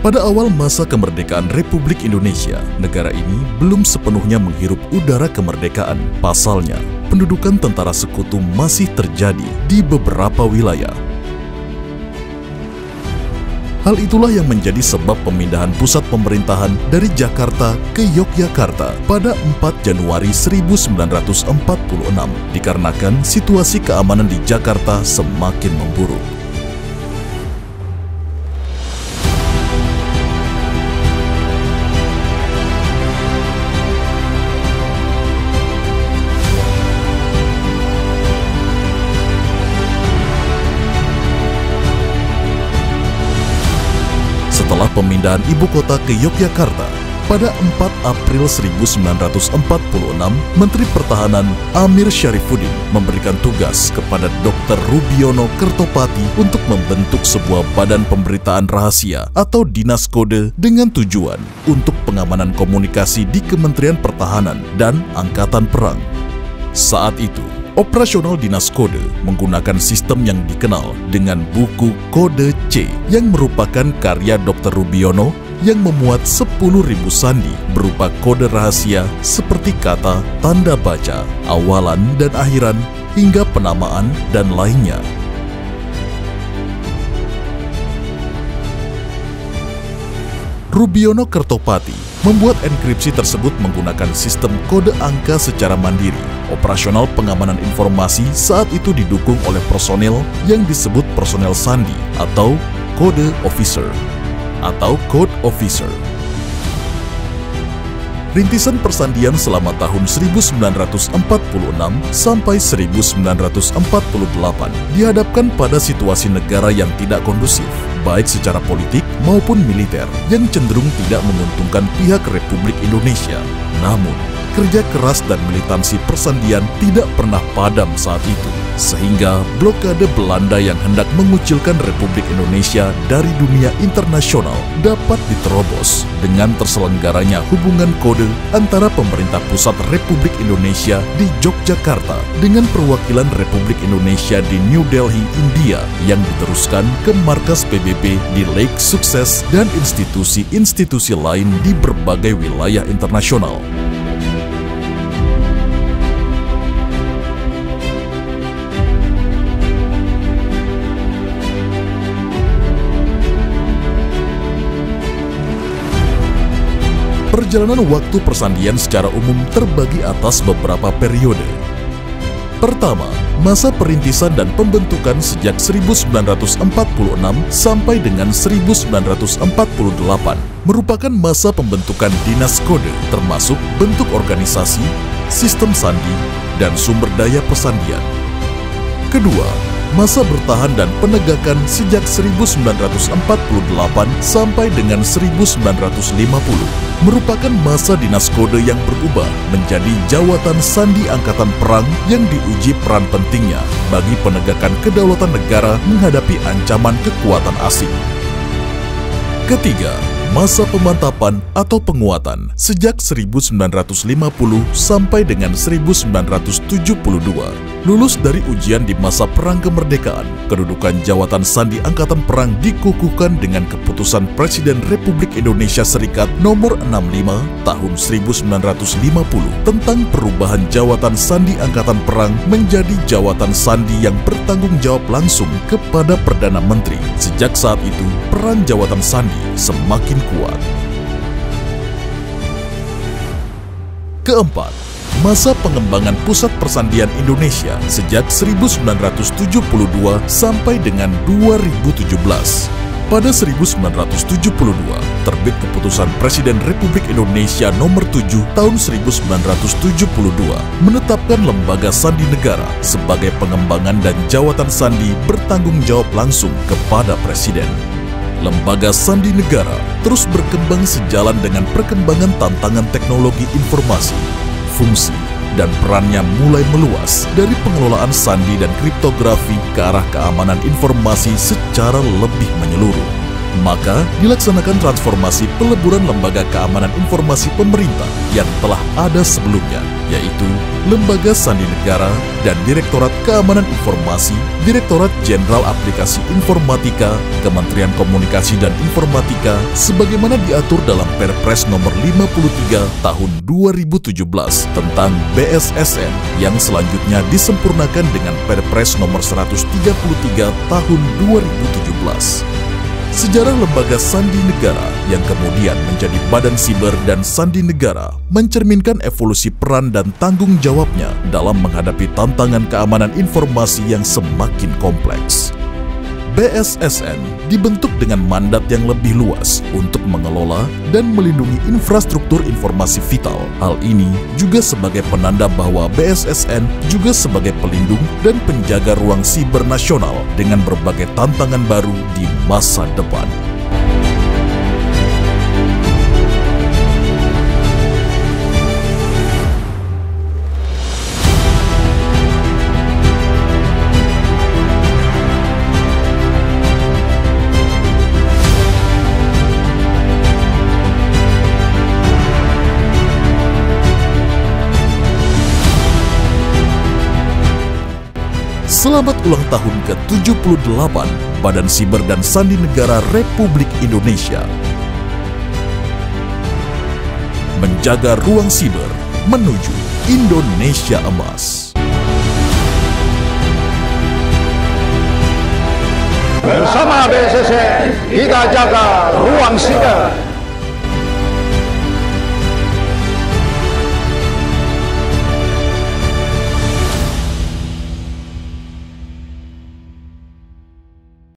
Pada awal masa kemerdekaan Republik Indonesia, negara ini belum sepenuhnya menghirup udara kemerdekaan. Pasalnya, pendudukan tentara sekutu masih terjadi di beberapa wilayah. Hal itulah yang menjadi sebab pemindahan pusat pemerintahan dari Jakarta ke Yogyakarta pada 4 Januari 1946 dikarenakan situasi keamanan di Jakarta semakin memburuk. Setelah pemindahan ibu kota ke Yogyakarta, pada 4 April 1946, Menteri Pertahanan Amir Syarifuddin memberikan tugas kepada Dr. Rubiono Kertopati untuk membentuk sebuah badan pemberitaan rahasia atau dinas kode dengan tujuan untuk pengamanan komunikasi di Kementerian Pertahanan dan Angkatan Perang. Saat itu, operasional dinas kode menggunakan sistem yang dikenal dengan buku kode C yang merupakan karya Dr. Rubiono yang memuat 10.000 sandi berupa kode rahasia seperti kata, tanda baca, awalan dan akhiran, hingga penamaan dan lainnya. Rubiono Kertopati membuat enkripsi tersebut menggunakan sistem kode angka secara mandiri. Operasional pengamanan informasi saat itu didukung oleh personel yang disebut personel sandi atau code officer atau code officer. Rintisan persandian selama tahun 1946 sampai 1948 dihadapkan pada situasi negara yang tidak kondusif, baik secara politik maupun militer, yang cenderung tidak menguntungkan pihak Republik Indonesia. Namun, kerja keras dan militansi persandian tidak pernah padam saat itu, sehingga blokade Belanda yang hendak mengucilkan Republik Indonesia dari dunia internasional dapat diterobos dengan terselenggaranya hubungan kode antara pemerintah pusat Republik Indonesia di Yogyakarta dengan perwakilan Republik Indonesia di New Delhi, India yang diteruskan ke markas PBB di Lake Success dan institusi-institusi lain di berbagai wilayah internasional. Perjalanan waktu persandian secara umum terbagi atas beberapa periode. Pertama, masa perintisan dan pembentukan sejak 1946 sampai dengan 1948 merupakan masa pembentukan dinas kode, termasuk bentuk organisasi, sistem sandi, dan sumber daya persandian. Kedua, masa bertahan dan penegakan sejak 1948 sampai dengan 1950 merupakan masa dinas kode yang berubah menjadi jawatan sandi angkatan perang yang diuji peran pentingnya bagi penegakan kedaulatan negara menghadapi ancaman kekuatan asing. Ketiga, masa pemantapan atau penguatan sejak 1950 sampai dengan 1972. Lulus dari ujian di masa Perang Kemerdekaan, kedudukan jawatan sandi angkatan perang dikukuhkan dengan keputusan Presiden Republik Indonesia Serikat nomor 65 tahun 1950 tentang perubahan jawatan sandi angkatan perang menjadi jawatan sandi yang bertanggung jawab langsung kepada Perdana Menteri. Sejak saat itu, peran jawatan sandi semakin kuat. Keempat, masa pengembangan pusat persandian Indonesia sejak 1972 sampai dengan 2017. Pada 1972, terbit keputusan Presiden Republik Indonesia nomor 7 tahun 1972 menetapkan lembaga sandi negara sebagai pengembangan dan jawatan sandi bertanggung jawab langsung kepada Presiden. Lembaga sandi negara terus berkembang sejalan dengan perkembangan tantangan teknologi informasi. Fungsi dan perannya mulai meluas dari pengelolaan sandi dan kriptografi ke arah keamanan informasi secara lebih menyeluruh. Maka dilaksanakan transformasi peleburan lembaga keamanan informasi pemerintah yang telah ada sebelumnya, yaitu Lembaga Sandi Negara dan Direktorat Keamanan Informasi, Direktorat Jenderal Aplikasi Informatika, Kementerian Komunikasi dan Informatika, sebagaimana diatur dalam Perpres nomor 53 tahun 2017 tentang BSSN yang selanjutnya disempurnakan dengan Perpres nomor 133 tahun 2017. Sejarah Lembaga Sandi Negara yang kemudian menjadi Badan Siber dan Sandi Negara mencerminkan evolusi peran dan tanggung jawabnya dalam menghadapi tantangan keamanan informasi yang semakin kompleks. BSSN dibentuk dengan mandat yang lebih luas untuk mengelola dan melindungi infrastruktur informasi vital. Hal ini juga sebagai penanda bahwa BSSN juga sebagai pelindung dan penjaga ruang siber nasional dengan berbagai tantangan baru di masa depan. Selamat ulang tahun ke-78 Badan Siber dan Sandi Negara Republik Indonesia. Menjaga ruang siber menuju Indonesia Emas. Bersama BSSN, kita jaga ruang siber.